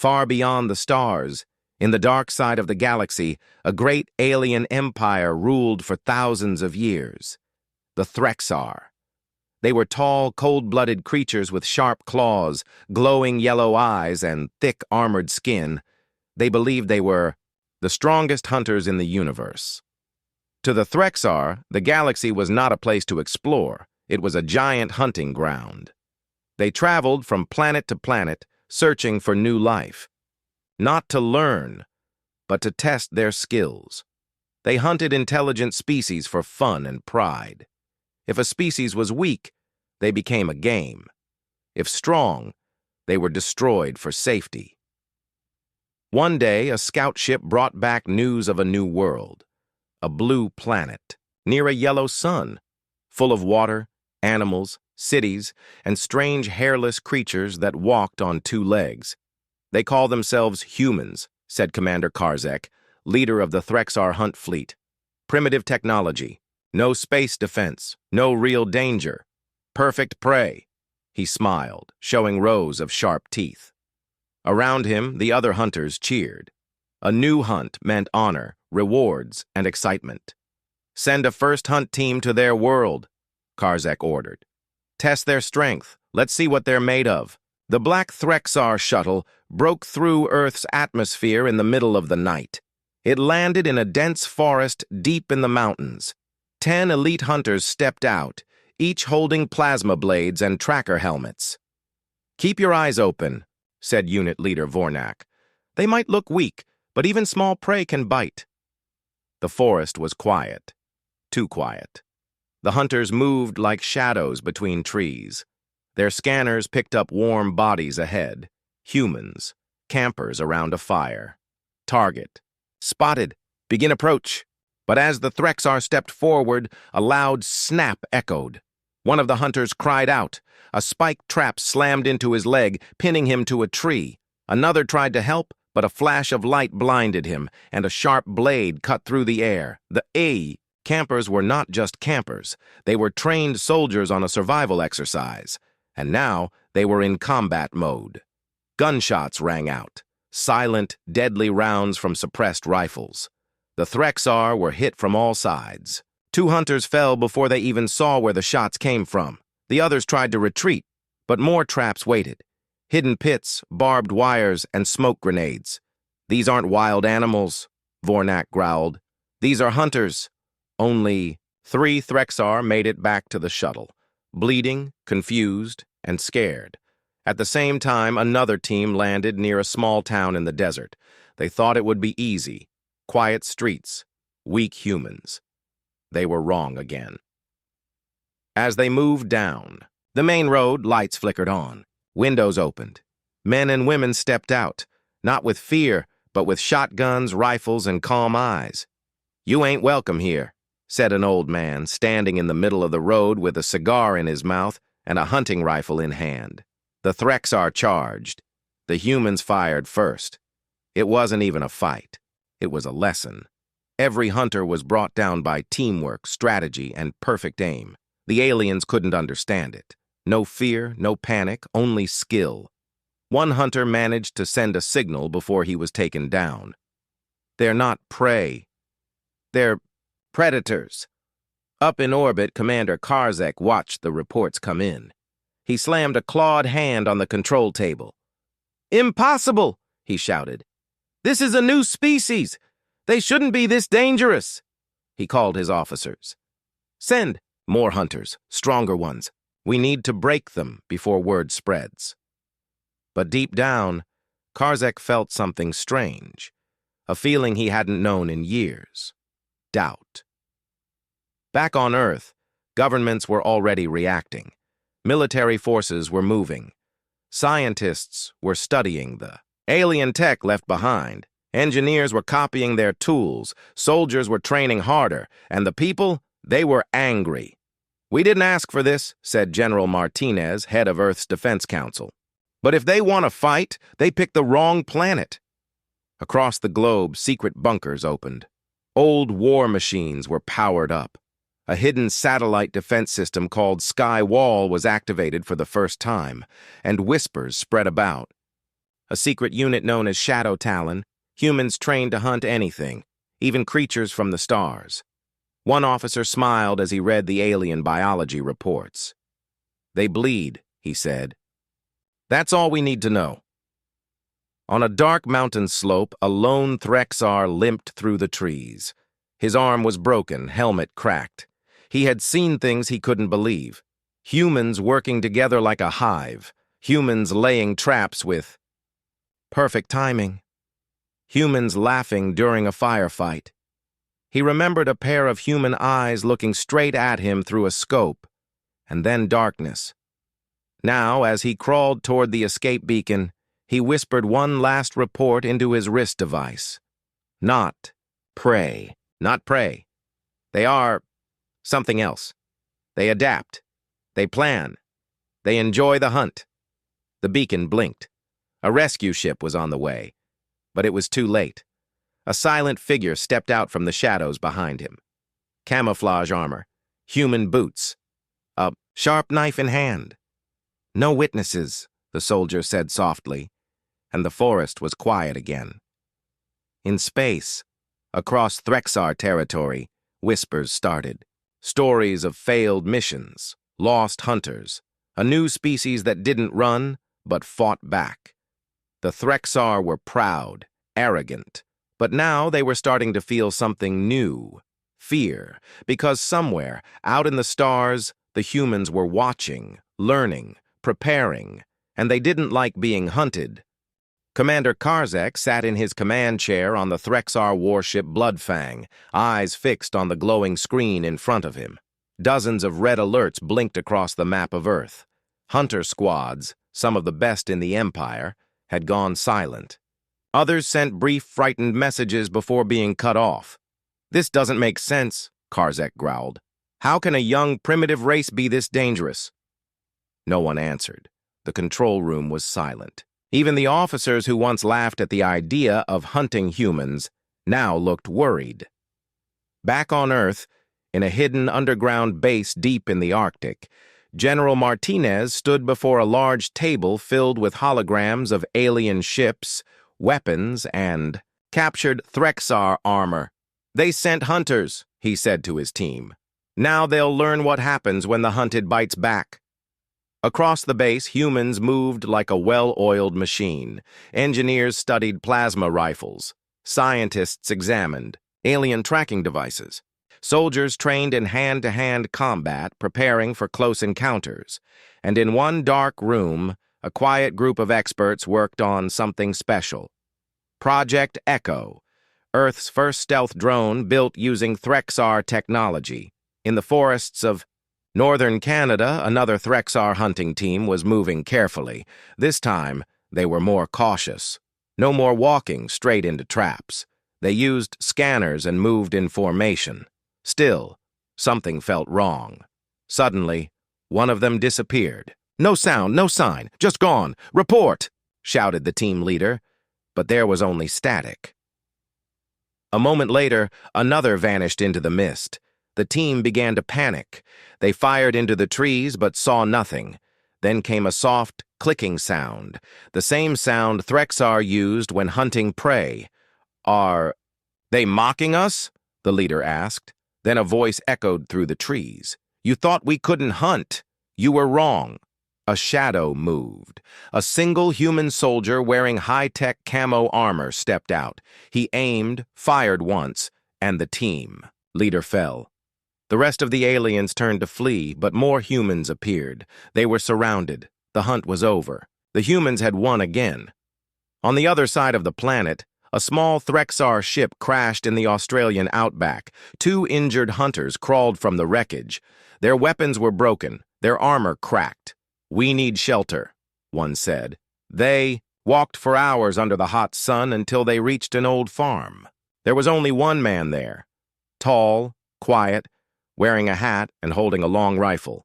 Far beyond the stars, in the dark side of the galaxy, a great alien empire ruled for thousands of years. The Threxar. They were tall, cold-blooded creatures with sharp claws, glowing yellow eyes, and thick, armored skin. They believed they were the strongest hunters in the universe. To the Threxar, the galaxy was not a place to explore. It was a giant hunting ground. They traveled from planet to planet, searching for new life. Not to learn, but to test their skills. They hunted intelligent species for fun and pride. If a species was weak, they became a game. If strong, they were destroyed for safety. One day, a scout ship brought back news of a new world, a blue planet, near a yellow sun, full of water, animals, cities, and strange hairless creatures that walked on two legs. They call themselves humans, said Commander Karzek, leader of the Threxar hunt fleet. Primitive technology, no space defense, no real danger. Perfect prey. He smiled, showing rows of sharp teeth. Around him, the other hunters cheered. A new hunt meant honor, rewards, and excitement. Send a first hunt team to their world, Karzek ordered. Test their strength. Let's see what they're made of. The Black Threxar shuttle broke through Earth's atmosphere in the middle of the night. It landed in a dense forest deep in the mountains. 10 elite hunters stepped out, each holding plasma blades and tracker helmets. Keep your eyes open, said unit leader Vornak. They might look weak, but even small prey can bite. The forest was quiet. Too quiet. The hunters moved like shadows between trees. Their scanners picked up warm bodies ahead. Humans, campers around a fire. Target. Spotted. Begin approach. But as the Threxar stepped forward, a loud snap echoed. One of the hunters cried out. A spike trap slammed into his leg, pinning him to a tree. Another tried to help, but a flash of light blinded him, and a sharp blade cut through the air. Campers were not just campers. They were trained soldiers on a survival exercise. And now they were in combat mode. Gunshots rang out. Silent, deadly rounds from suppressed rifles. The Threxar were hit from all sides. 2 hunters fell before they even saw where the shots came from. The others tried to retreat, but more traps waited. Hidden pits, barbed wires, and smoke grenades. These aren't wild animals, Vornak growled. These are hunters. Only 3 Threxar made it back to the shuttle, bleeding, confused, and scared. At the same time, another team landed near a small town in the desert. They thought it would be easy. Quiet streets, weak humans. They were wrong again. As they moved down, the main road, lights flickered on. Windows opened. Men and women stepped out, not with fear, but with shotguns, rifles, and calm eyes. You ain't welcome here, said an old man, standing in the middle of the road with a cigar in his mouth and a hunting rifle in hand. The Threxar charged. The humans fired first. It wasn't even a fight. It was a lesson. Every hunter was brought down by teamwork, strategy, and perfect aim. The aliens couldn't understand it. No fear, no panic, only skill. One hunter managed to send a signal before he was taken down. They're not prey. They're predators. Up in orbit, Commander Karzek watched the reports come in. He slammed a clawed hand on the control table. Impossible, he shouted. This is a new species. They shouldn't be this dangerous. He called his officers. Send more hunters, stronger ones. We need to break them before word spreads. But deep down, Karzek felt something strange, a feeling he hadn't known in years. Doubt. Back on Earth, governments were already reacting. Military forces were moving. Scientists were studying the alien tech left behind. Engineers were copying their tools. Soldiers were training harder. And the people, they were angry. We didn't ask for this, said General Martinez, head of Earth's Defense Council. But if they want to fight, they picked the wrong planet. Across the globe, secret bunkers opened. Old war machines were powered up. A hidden satellite defense system called Sky Wall was activated for the first time, and whispers spread about. a secret unit known as Shadow Talon, humans trained to hunt anything, even creatures from the stars. One officer smiled as he read the alien biology reports. "They bleed," he said. "That's all we need to know." On a dark mountain slope, a lone Threxar limped through the trees. His arm was broken, helmet cracked. He had seen things he couldn't believe. Humans working together like a hive. Humans laying traps with perfect timing. Humans laughing during a firefight. He remembered a pair of human eyes looking straight at him through a scope, and then darkness. Now, as he crawled toward the escape beacon, he whispered one last report into his wrist device. Not prey. Not prey. They are something else. They adapt. They plan. They enjoy the hunt. The beacon blinked. A rescue ship was on the way, but it was too late. A silent figure stepped out from the shadows behind him. Camouflage armor, human boots, a sharp knife in hand. "No witnesses," the soldier said softly, and the forest was quiet again. In space, across Threxar territory, whispers started. Stories of failed missions, lost hunters, a new species that didn't run, but fought back. The Threxar were proud, arrogant, but now they were starting to feel something new, fear, because somewhere, out in the stars, the humans were watching, learning, preparing, and they didn't like being hunted. Commander Karzek sat in his command chair on the Threxar warship Bloodfang, eyes fixed on the glowing screen in front of him. Dozens of red alerts blinked across the map of Earth. Hunter squads, some of the best in the Empire, had gone silent. Others sent brief, frightened messages before being cut off. "This doesn't make sense," Karzek growled. "How can a young, primitive race be this dangerous?" No one answered. The control room was silent. Even the officers who once laughed at the idea of hunting humans now looked worried. Back on Earth, in a hidden underground base deep in the Arctic, General Martinez stood before a large table filled with holograms of alien ships, weapons, and captured Threxar armor. "They sent hunters," he said to his team. "Now they'll learn what happens when the hunted bites back." Across the base, humans moved like a well-oiled machine. Engineers studied plasma rifles. Scientists examined alien tracking devices. Soldiers trained in hand-to-hand combat, preparing for close encounters. And in one dark room, a quiet group of experts worked on something special. Project Echo, Earth's first stealth drone built using Threxar technology. In the forests of northern Canada, another Threxar hunting team was moving carefully. This time, they were more cautious. No more walking straight into traps. They used scanners and moved in formation. Still, something felt wrong. Suddenly, one of them disappeared. "No sound, no sign, just gone. Report!" shouted the team leader, but there was only static. A moment later, another vanished into the mist. The team began to panic. They fired into the trees but saw nothing. Then came a soft, clicking sound, the same sound Threxar used when hunting prey. "Are they mocking us?" the leader asked. Then a voice echoed through the trees. "You thought we couldn't hunt. You were wrong." A shadow moved. A single human soldier wearing high-tech camo armor stepped out. He aimed, fired once, and the team leader fell. The rest of the aliens turned to flee, but more humans appeared. They were surrounded. The hunt was over. The humans had won again. On the other side of the planet, a small Threxar ship crashed in the Australian outback. 2 injured hunters crawled from the wreckage. Their weapons were broken, their armor cracked. "We need shelter," one said. They walked for hours under the hot sun until they reached an old farm. There was only one man there, tall, quiet, wearing a hat and holding a long rifle.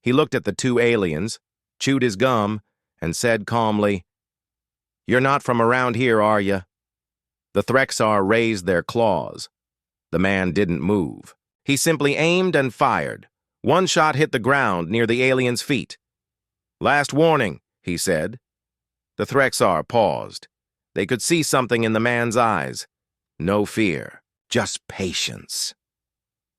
He looked at the 2 aliens, chewed his gum, and said calmly, "You're not from around here, are you?" The Threxar raised their claws. The man didn't move. He simply aimed and fired. One shot hit the ground near the alien's feet. "Last warning," he said. The Threxar paused. They could see something in the man's eyes. No fear, just patience.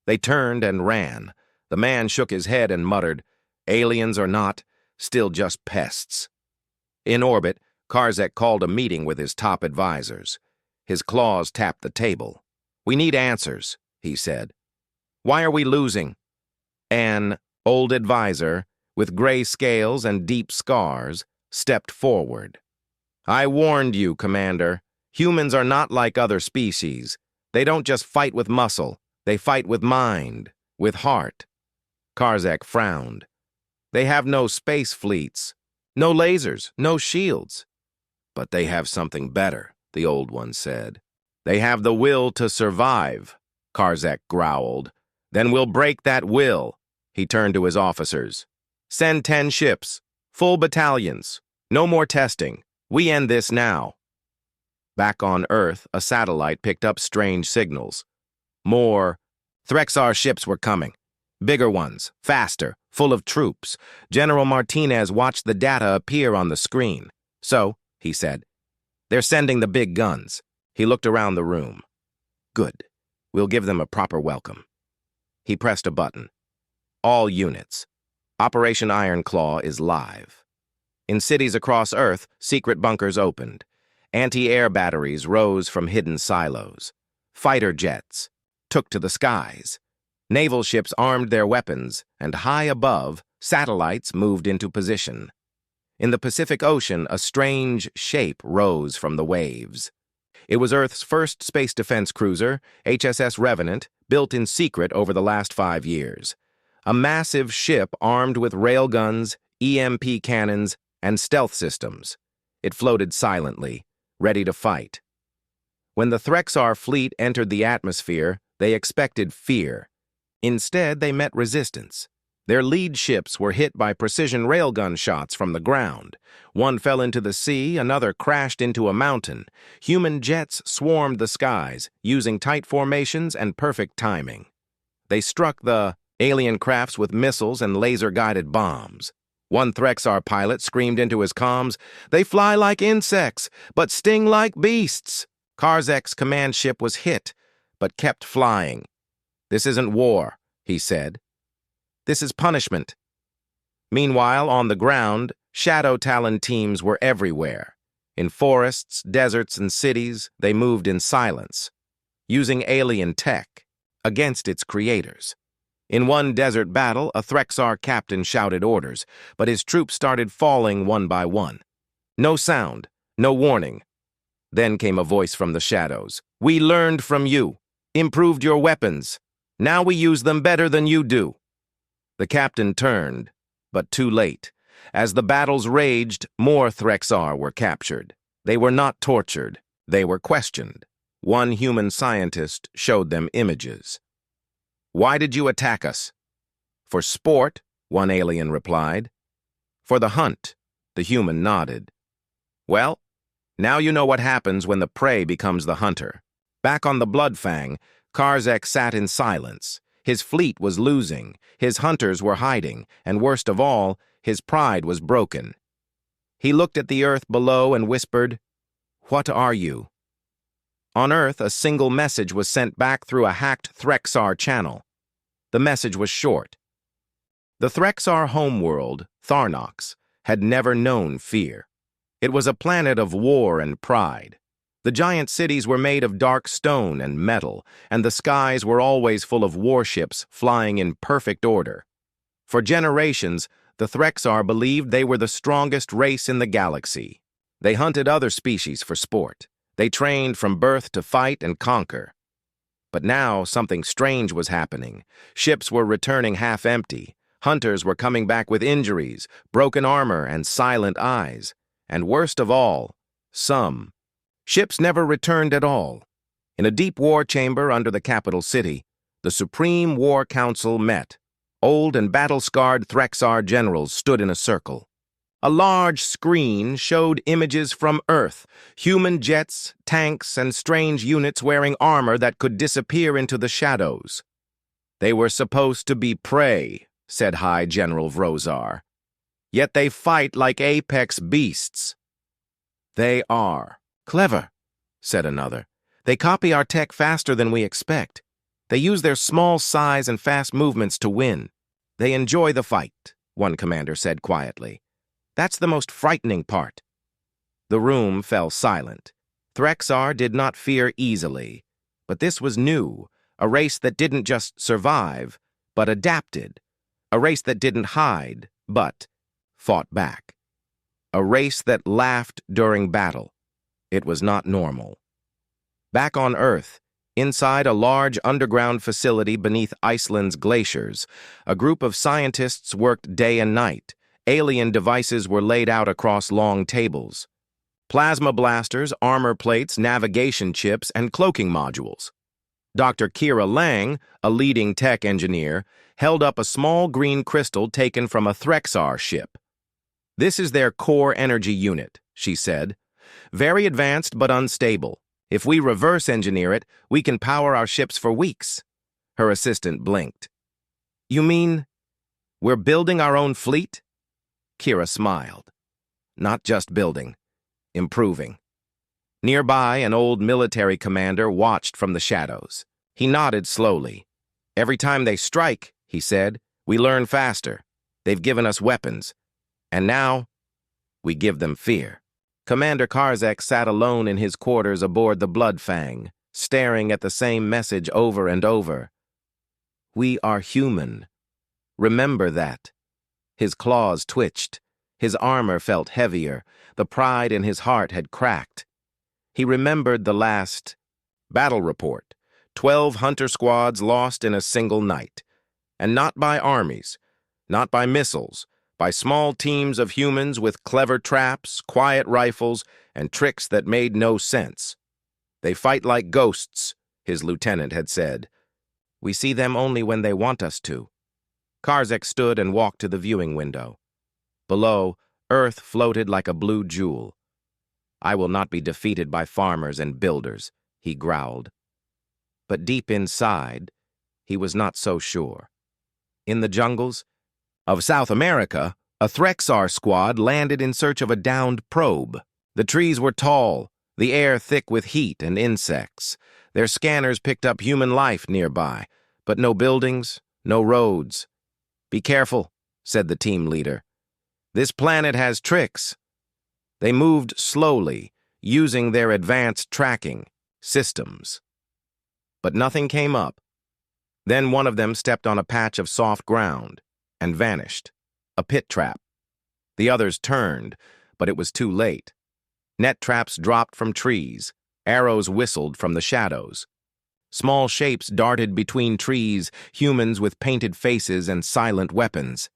They turned and ran. The man shook his head and muttered, "Aliens or not, still just pests." In orbit, Karzek called a meeting with his top advisors. His claws tapped the table. "We need answers," he said. "Why are we losing?" An old advisor, with gray scales and deep scars, stepped forward. "I warned you, Commander. Humans are not like other species. They don't just fight with muscle. They fight with mind, with heart." Karzek frowned. "They have no space fleets, no lasers, no shields. But they have something better," the old one said. "They have the will to survive," Karzek growled. "Then we'll break that will." He turned to his officers. "Send 10 ships, full battalions. No more testing. We end this now." Back on Earth, a satellite picked up strange signals. More Threxar ships were coming. Bigger ones, faster, full of troops. General Martinez watched the data appear on the screen. "So," he said, "they're sending the big guns." He looked around the room. "Good. We'll give them a proper welcome." He pressed a button. "All units. Operation Iron Claw is live." In cities across Earth, secret bunkers opened. Anti-air batteries rose from hidden silos. Fighter jets took to the skies. Naval ships armed their weapons, and high above, satellites moved into position. In the Pacific Ocean, a strange shape rose from the waves. It was Earth's first space defense cruiser, HSS Revenant, built in secret over the last 5 years. A massive ship armed with railguns, EMP cannons, and stealth systems. It floated silently, ready to fight. When the Threxar fleet entered the atmosphere, they expected fear. Instead, they met resistance. Their lead ships were hit by precision railgun shots from the ground. One fell into the sea, another crashed into a mountain. Human jets swarmed the skies, using tight formations and perfect timing. They struck the alien crafts with missiles and laser-guided bombs. One Threxar pilot screamed into his comms, "They fly like insects, but sting like beasts." Karzek's command ship was hit, but kept flying. "This isn't war," he said. "This is punishment." Meanwhile, on the ground, Shadow Talon teams were everywhere. In forests, deserts, and cities, they moved in silence, using alien tech against its creators. In one desert battle, a Threxar captain shouted orders, but his troops started falling one by one. No sound, no warning. Then came a voice from the shadows. "We learned from you, improved your weapons. Now we use them better than you do." The captain turned, but too late. As the battles raged, more Threxar were captured. They were not tortured. They were questioned. One human scientist showed them images. "Why did you attack us?" "For sport," one alien replied. "For the hunt," the human nodded. "Well, now you know what happens when the prey becomes the hunter." Back on the Bloodfang, Karzek sat in silence. His fleet was losing, his hunters were hiding, and worst of all, his pride was broken. He looked at the earth below and whispered, "What are you?" On Earth, a single message was sent back through a hacked Threxar channel. The message was short. The Threxar homeworld, Tharnox, had never known fear. It was a planet of war and pride. The giant cities were made of dark stone and metal, and the skies were always full of warships flying in perfect order. For generations, the Threxar believed they were the strongest race in the galaxy. They hunted other species for sport. They trained from birth to fight and conquer. But now something strange was happening. Ships were returning half-empty. Hunters were coming back with injuries, broken armor, and silent eyes. And worst of all, some ships never returned at all. In a deep war chamber under the capital city, the Supreme War Council met. Old and battle-scarred Threxar generals stood in a circle. A large screen showed images from Earth, human jets, tanks, and strange units wearing armor that could disappear into the shadows. "They were supposed to be prey," said High General Vrozar. "Yet they fight like apex beasts." They are. Clever, said another. They copy our tech faster than we expect. They use their small size and fast movements to win. They enjoy the fight, one commander said quietly. That's the most frightening part. The room fell silent. Threxar did not fear easily, but this was new, a race that didn't just survive, but adapted. A race that didn't hide, but fought back. A race that laughed during battle. It was not normal. Back on Earth, inside a large underground facility beneath Iceland's glaciers, a group of scientists worked day and night. Alien devices were laid out across long tables. Plasma blasters, armor plates, navigation chips, and cloaking modules. Dr. Kira Lang, a leading tech engineer, held up a small green crystal taken from a Threxar ship. This is their core energy unit, she said. Very advanced but unstable. If we reverse engineer it, we can power our ships for weeks. Her assistant blinked. You mean we're building our own fleet? Kira smiled. Not just building, improving. Nearby, an old military commander watched from the shadows. He nodded slowly. Every time they strike, he said, we learn faster. They've given us weapons. And now, we give them fear. Commander Karzek sat alone in his quarters aboard the Bloodfang, staring at the same message over and over. We are human. Remember that. His claws twitched. His armor felt heavier. The pride in his heart had cracked. He remembered the last battle report. 12 hunter squads lost in a single night. And not by armies, not by missiles, by small teams of humans with clever traps, quiet rifles, and tricks that made no sense. They fight like ghosts, his lieutenant had said. We see them only when they want us to. Karzek stood and walked to the viewing window. Below, Earth floated like a blue jewel. I will not be defeated by farmers and builders, he growled. But deep inside, he was not so sure. In the jungles of South America, a Threxar squad landed in search of a downed probe. The trees were tall, the air thick with heat and insects. Their scanners picked up human life nearby, but no buildings, no roads. Be careful, said the team leader. This planet has tricks. They moved slowly, using their advanced tracking systems. But nothing came up. Then one of them stepped on a patch of soft ground and vanished. A pit trap. The others turned, but it was too late. Net traps dropped from trees. Arrows whistled from the shadows. Small shapes darted between trees, humans with painted faces and silent weapons.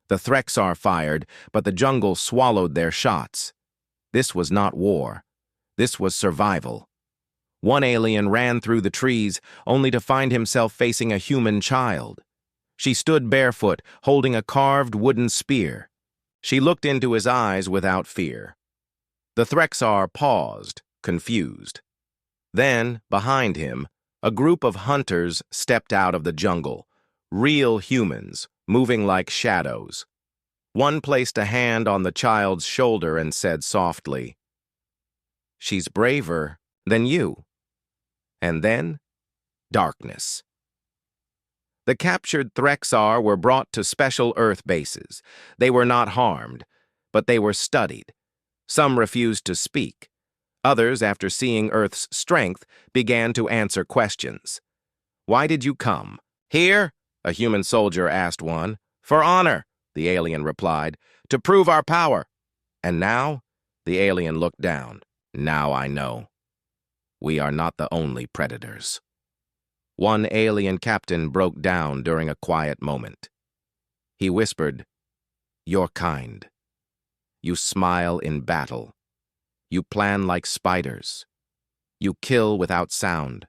The Threxar fired, but the jungle swallowed their shots. This was not war. This was survival. One alien ran through the trees, only to find himself facing a human child. She stood barefoot, holding a carved wooden spear. She looked into his eyes without fear. The Threxar paused, confused. Then, behind him, a group of hunters stepped out of the jungle, real humans, moving like shadows. One placed a hand on the child's shoulder and said softly, "She's braver than you." And then, darkness. The captured Threxar were brought to special Earth bases. They were not harmed, but they were studied. Some refused to speak. Others, after seeing Earth's strength, began to answer questions. Why did you come? Here, a human soldier asked one. For honor, the alien replied, to prove our power. And now, the alien looked down. Now I know. We are not the only predators. One alien captain broke down during a quiet moment. He whispered, "You're kind. You smile in battle. You plan like spiders. You kill without sound.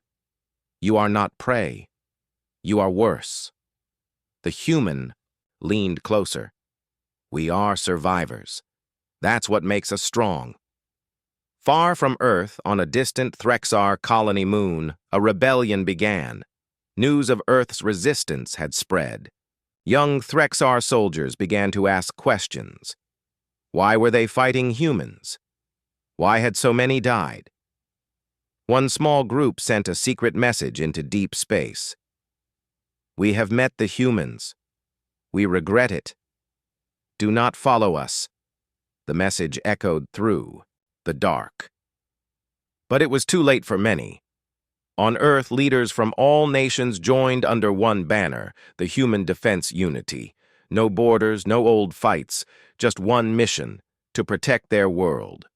You are not prey. You are worse." The human leaned closer. We are survivors. That's what makes us strong. Far from Earth, on a distant Threxar colony moon, a rebellion began. News of Earth's resistance had spread. Young Threxar soldiers began to ask questions. Why were they fighting humans? Why had so many died? One small group sent a secret message into deep space. We have met the humans. We regret it. Do not follow us. The message echoed through the dark. But it was too late for many. On Earth, leaders from all nations joined under one banner, the Human Defense Unity. No borders, no old fights, just one mission, to protect their world.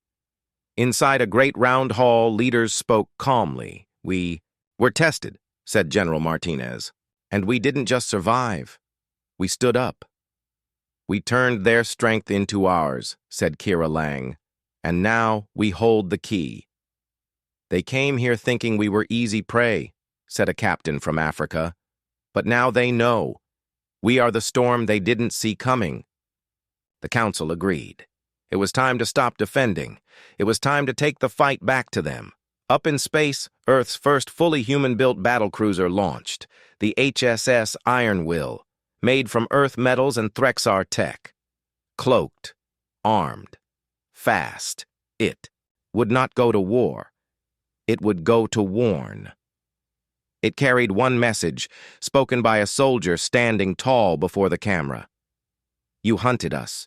Inside a great round hall, leaders spoke calmly. We were tested, said General Martinez. And we didn't just survive. We stood up. We turned their strength into ours, said Kira Lang. And now we hold the key. They came here thinking we were easy prey, said a captain from Africa. But now they know. We are the storm they didn't see coming. The council agreed. It was time to stop defending. It was time to take the fight back to them. Up in space, Earth's first fully human-built battlecruiser launched, the HSS Iron Will, made from Earth metals and Threxar tech. Cloaked, armed, fast, it would not go to war. It would go to warn. It carried one message, spoken by a soldier standing tall before the camera. You hunted us.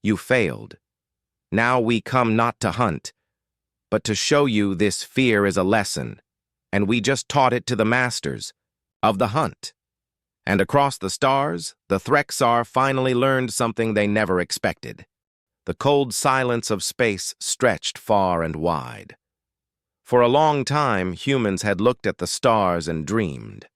You failed. Now we come not to hunt, but to show you this fear is a lesson, and we just taught it to the masters of the hunt. And across the stars, the Threxar finally learned something they never expected. The cold silence of space stretched far and wide. For a long time, humans had looked at the stars and dreamed.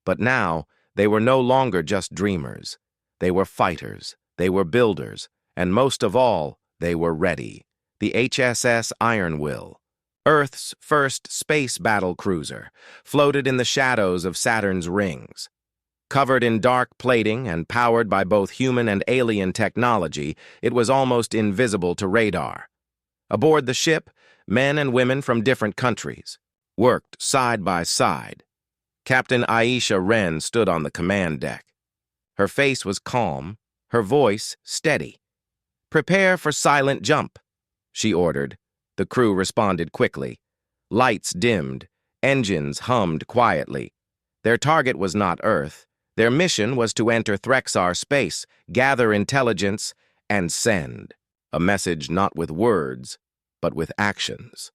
But now, they were no longer just dreamers. They were fighters, they were builders, and most of all, they were ready. The HSS Iron Will, Earth's first space battle cruiser, floated in the shadows of Saturn's rings. Covered in dark plating and powered by both human and alien technology, it was almost invisible to radar. Aboard the ship, men and women from different countries worked side by side. Captain Aisha Wren stood on the command deck. Her face was calm, her voice steady. "Prepare for silent jump," she ordered. The crew responded quickly. Lights dimmed, engines hummed quietly. Their target was not Earth. Their mission was to enter Threxar space, gather intelligence, and send a message not with words, but with actions.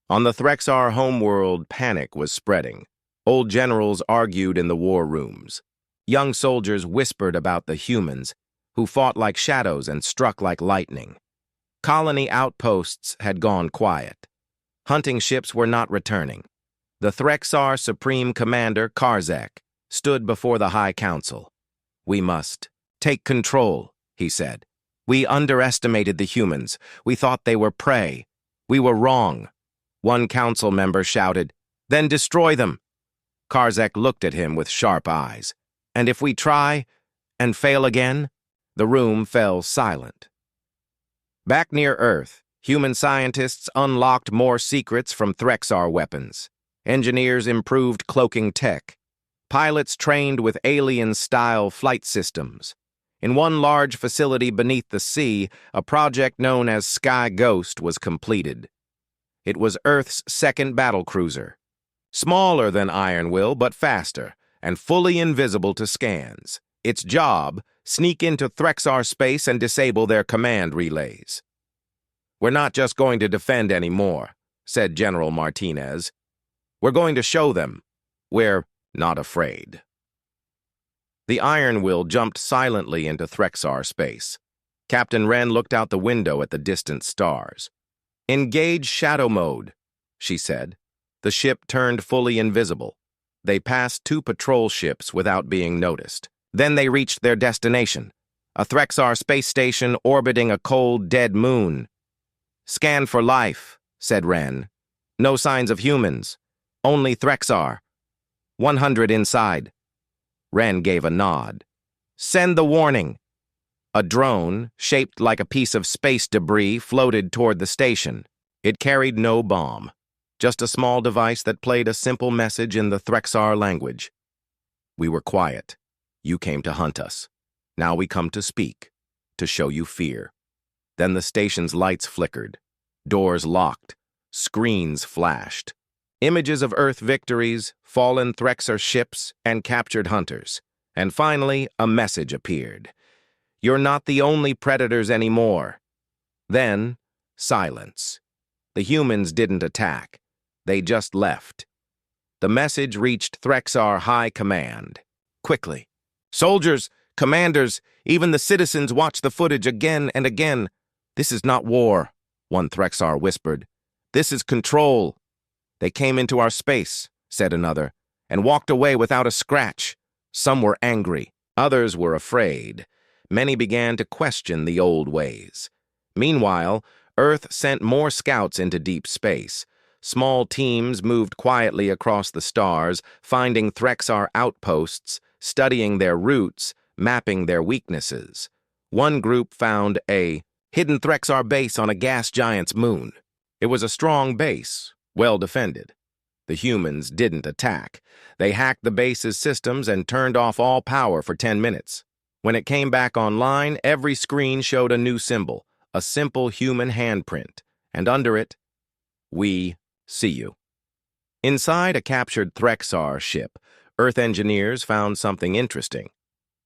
On the Threxar homeworld, panic was spreading. Old generals argued in the war rooms. Young soldiers whispered about the humans, who fought like shadows and struck like lightning. Colony outposts had gone quiet. Hunting ships were not returning. The Threxar Supreme Commander, Karzek, stood before the High Council. "We must take control," he said. "We underestimated the humans. We thought they were prey. We were wrong." One council member shouted, "Then destroy them." Karzek looked at him with sharp eyes. "And if we try and fail again?" The room fell silent. Back near Earth, human scientists unlocked more secrets from Threxar weapons. Engineers improved cloaking tech. Pilots trained with alien-style flight systems. In one large facility beneath the sea, a project known as Sky Ghost was completed. It was Earth's second battlecruiser. Smaller than Iron Will, but faster, and fully invisible to scans. Its job, sneak into Threxar space and disable their command relays. "We're not just going to defend anymore," said General Martinez. "We're going to show them we're not afraid." The Iron Will jumped silently into Threxar space. Captain Wren looked out the window at the distant stars. "Engage shadow mode," she said. The ship turned fully invisible. They passed 2 patrol ships without being noticed. Then they reached their destination, a Threxar space station orbiting a cold, dead moon. "Scan for life," said Wren. "No signs of humans. Only Threxar. 100 inside." Wren gave a nod. "Send the warning." A drone, shaped like a piece of space debris, floated toward the station. It carried no bomb, just a small device that played a simple message in the Threxar language. "We were quiet. You came to hunt us. Now we come to speak, to show you fear." Then the station's lights flickered. Doors locked. Screens flashed. Images of Earth victories, fallen Threxar ships, and captured hunters. And finally, a message appeared. You're not the only predators anymore. Then, silence. The humans didn't attack. They just left. The message reached Threxar High Command. Quickly. Soldiers, commanders, even the citizens watch the footage again and again. This is not war, one Threxar whispered. This is control. They came into our space, said another, and walked away without a scratch. Some were angry. Others were afraid. Many began to question the old ways. Meanwhile, Earth sent more scouts into deep space. Small teams moved quietly across the stars, finding Threxar outposts, studying their routes, mapping their weaknesses. One group found a hidden Threxar base on a gas giant's moon. It was a strong base, well defended. The humans didn't attack. They hacked the base's systems and turned off all power for 10 minutes. When it came back online, every screen showed a new symbol, a simple human handprint, and under it, "We see you." Inside a captured Threxar ship, Earth engineers found something interesting: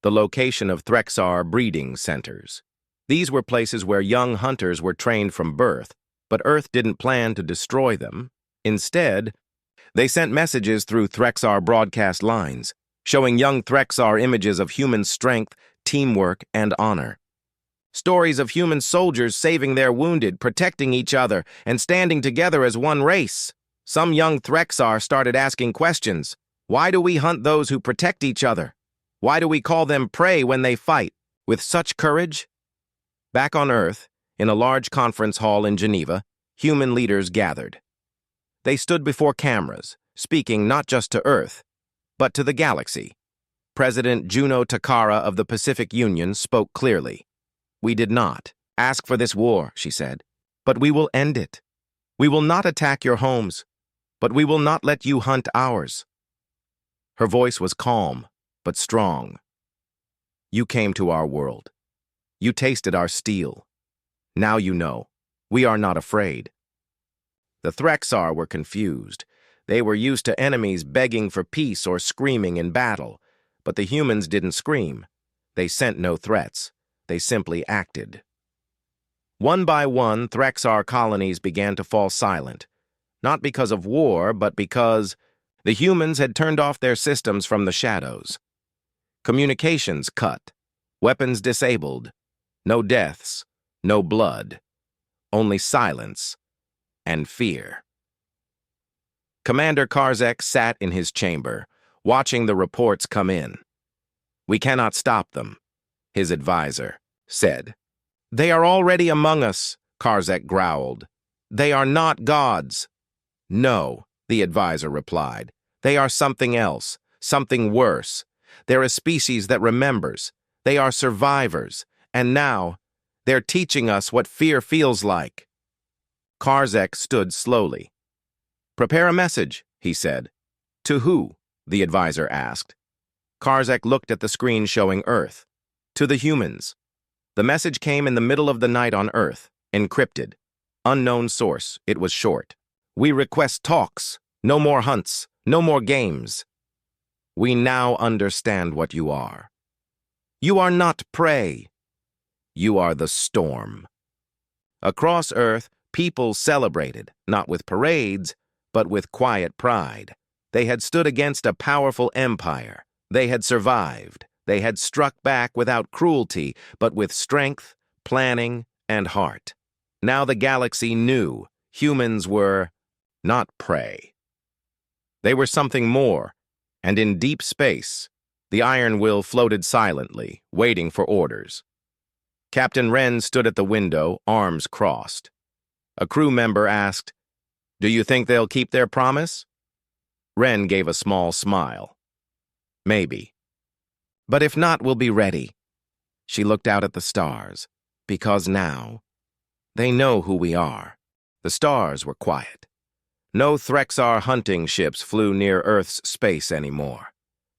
the location of Threxar breeding centers. These were places where young hunters were trained from birth, but Earth didn't plan to destroy them. Instead, they sent messages through Threxar broadcast lines, showing young Threxar images of human strength, teamwork, and honor. Stories of human soldiers saving their wounded, protecting each other, and standing together as one race. Some young Threxar started asking questions. Why do we hunt those who protect each other? Why do we call them prey when they fight with such courage? Back on Earth, in a large conference hall in Geneva, human leaders gathered. They stood before cameras, speaking not just to Earth, but to the galaxy. President Juno Takara of the Pacific Union spoke clearly. "We did not ask for this war," she said, "but we will end it. We will not attack your homes, but we will not let you hunt ours." Her voice was calm, but strong. "You came to our world. You tasted our steel. Now you know. We are not afraid." The Threxar were confused. They were used to enemies begging for peace or screaming in battle, but the humans didn't scream. They sent no threats. They simply acted. One by one, Threxar colonies began to fall silent, not because of war, but because the humans had turned off their systems from the shadows. Communications cut, weapons disabled, no deaths, no blood, only silence and fear. Commander Karzek sat in his chamber, watching the reports come in. "We cannot stop them," his advisor said. "They are already among us," Karzek growled. "They are not gods." "No," the advisor replied. "They are something else, something worse. They're a species that remembers. They are survivors. And now, they're teaching us what fear feels like." Karzek stood slowly. "Prepare a message," he said. "To who?" the advisor asked. Karzek looked at the screen showing Earth. "To the humans." The message came in the middle of the night on Earth, encrypted. Unknown source, it was short. "We request talks. No more hunts. No more games. We now understand what you are. You are not prey. You are the storm." Across Earth, people celebrated, not with parades, but with quiet pride. They had stood against a powerful empire. They had survived. They had struck back without cruelty, but with strength, planning, and heart. Now the galaxy knew humans were not prey. They were something more, and in deep space, the Iron Will floated silently, waiting for orders. Captain Wren stood at the window, arms crossed. A crew member asked, "Do you think they'll keep their promise?" Wren gave a small smile. "Maybe. But if not, we'll be ready." She looked out at the stars, because now, they know who we are. The stars were quiet. No Threxar hunting ships flew near Earth's space anymore.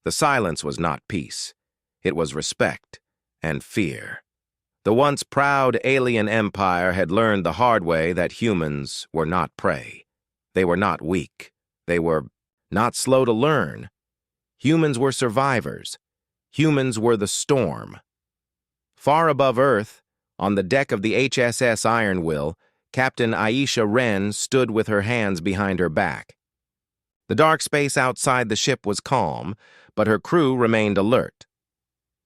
The silence was not peace. It was respect and fear. The once proud alien empire had learned the hard way that humans were not prey. They were not weak. They were not slow to learn. Humans were survivors. Humans were the storm. Far above Earth, on the deck of the HSS Ironwill, Captain Aisha Wren stood with her hands behind her back. The dark space outside the ship was calm, but her crew remained alert.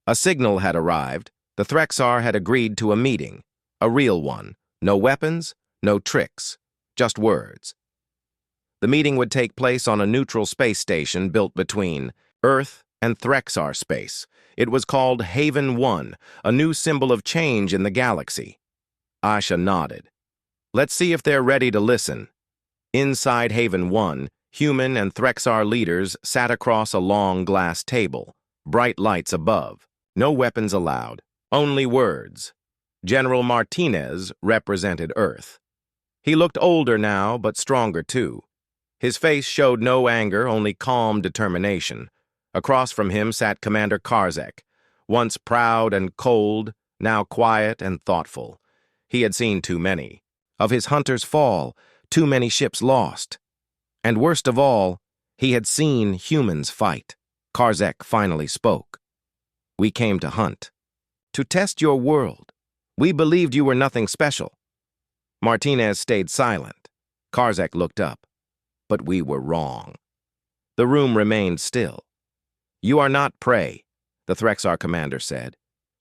A signal had arrived. The Threxar had agreed to a meeting, a real one. No weapons, no tricks, just words. The meeting would take place on a neutral space station built between Earth and Threxar space. It was called Haven 1, a new symbol of change in the galaxy. Aisha nodded. Let's see if they're ready to listen. Inside Haven 1, human and Threxar leaders sat across a long glass table, bright lights above. No weapons allowed, only words. General Martinez represented Earth. He looked older now, but stronger too. His face showed no anger, only calm determination. Across from him sat Commander Karzek, once proud and cold, now quiet and thoughtful. He had seen too many. Of his hunters' fall, too many ships lost. And worst of all, he had seen humans fight. Karzek finally spoke. We came to hunt. To test your world. We believed you were nothing special. Martinez stayed silent. Karzek looked up. But we were wrong. The room remained still. You are not prey, the Threxar commander said.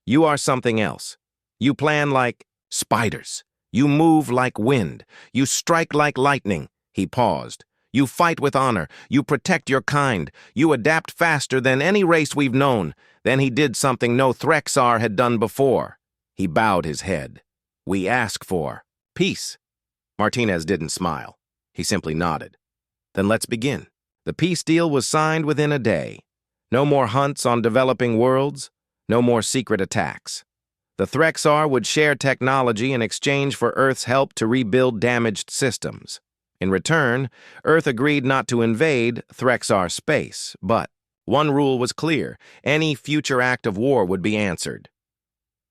You are something else. You plan like spiders. You move like wind. You strike like lightning. He paused. You fight with honor. You protect your kind. You adapt faster than any race we've known. Then he did something no Threxar had done before. He bowed his head. We ask for peace. Martinez didn't smile. He simply nodded. Then let's begin. The peace deal was signed within a day. No more hunts on developing worlds. No more secret attacks. The Threxar would share technology in exchange for Earth's help to rebuild damaged systems. In return, Earth agreed not to invade Threxar space, but one rule was clear. Any future act of war would be answered.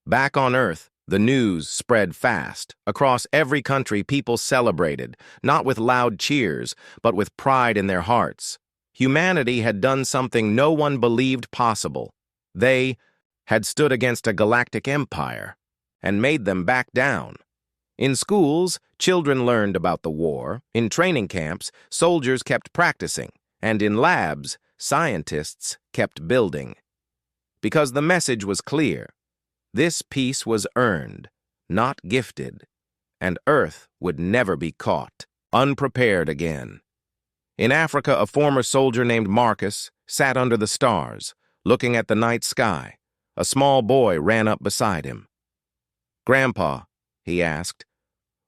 Back on Earth, the news spread fast. Across every country, people celebrated, not with loud cheers, but with pride in their hearts. Humanity had done something no one believed possible. They had stood against a galactic empire and made them back down. In schools, children learned about the war. In training camps, soldiers kept practicing. And in labs, scientists kept building. Because the message was clear. This peace was earned, not gifted, and Earth would never be caught, unprepared again. In Africa, a former soldier named Marcus sat under the stars, looking at the night sky. A small boy ran up beside him. "Grandpa," he asked,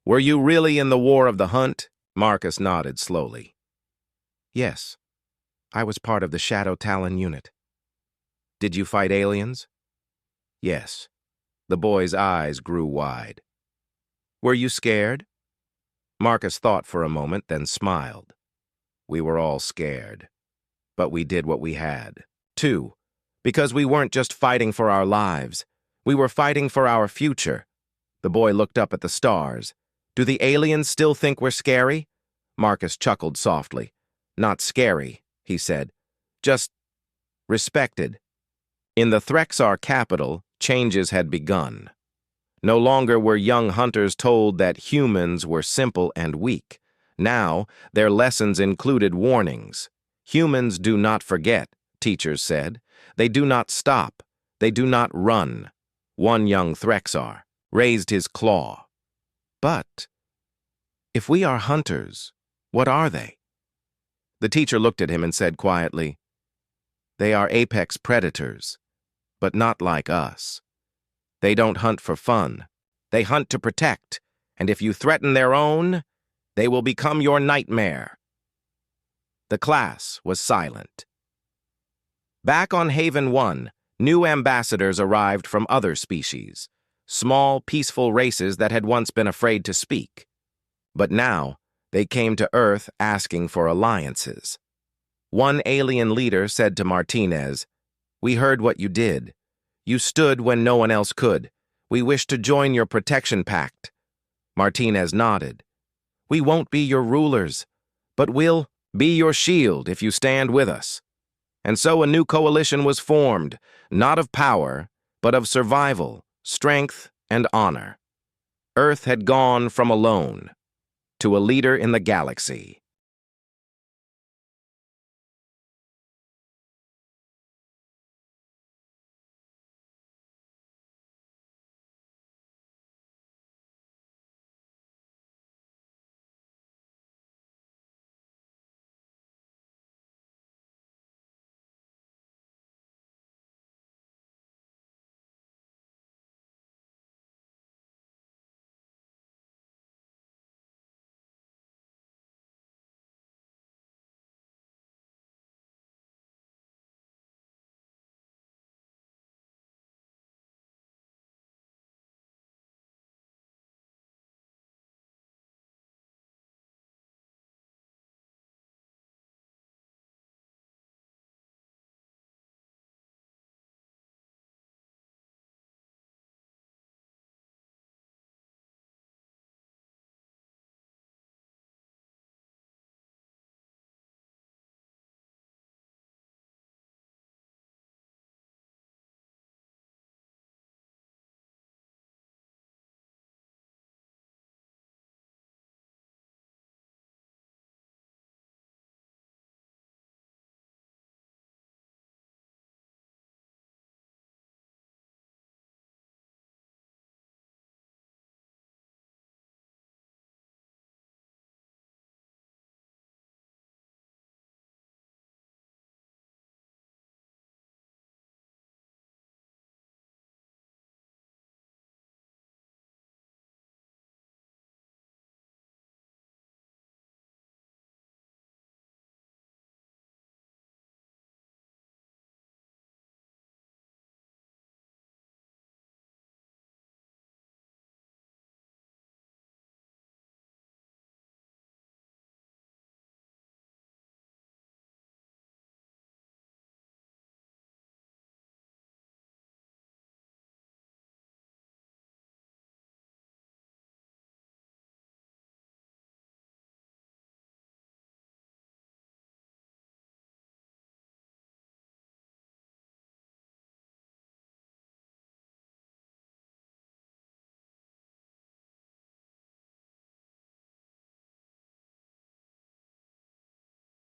"were you really in the War of the Hunt?" Marcus nodded slowly. "Yes, I was part of the Shadow Talon unit." "Did you fight aliens?" "Yes." The boy's eyes grew wide. "Were you scared?" Marcus thought for a moment, then smiled. "We were all scared, but we did what we had. Too, because we weren't just fighting for our lives. We were fighting for our future." The boy looked up at the stars. "Do the aliens still think we're scary?" Marcus chuckled softly. "Not scary," he said. "Just respected." In the Threxar capital, changes had begun. No longer were young hunters told that humans were simple and weak. Now, their lessons included warnings. Humans do not forget, teachers said. They do not stop. They do not run. One young Threxar raised his claw. "But if we are hunters, what are they?" The teacher looked at him and said quietly, "They are apex predators, but not like us. They don't hunt for fun. They hunt to protect, and if you threaten their own, they will become your nightmare." The class was silent. Back on Haven 1, new ambassadors arrived from other species, small, peaceful races that had once been afraid to speak. But now, they came to Earth asking for alliances. One alien leader said to Martinez, "We heard what you did. You stood when no one else could. We wish to join your protection pact. Martinez nodded. We won't be your rulers, but we'll be your shield if you stand with us. And so a new coalition was formed, not of power, but of survival, strength, and honor. Earth had gone from alone to a leader in the galaxy.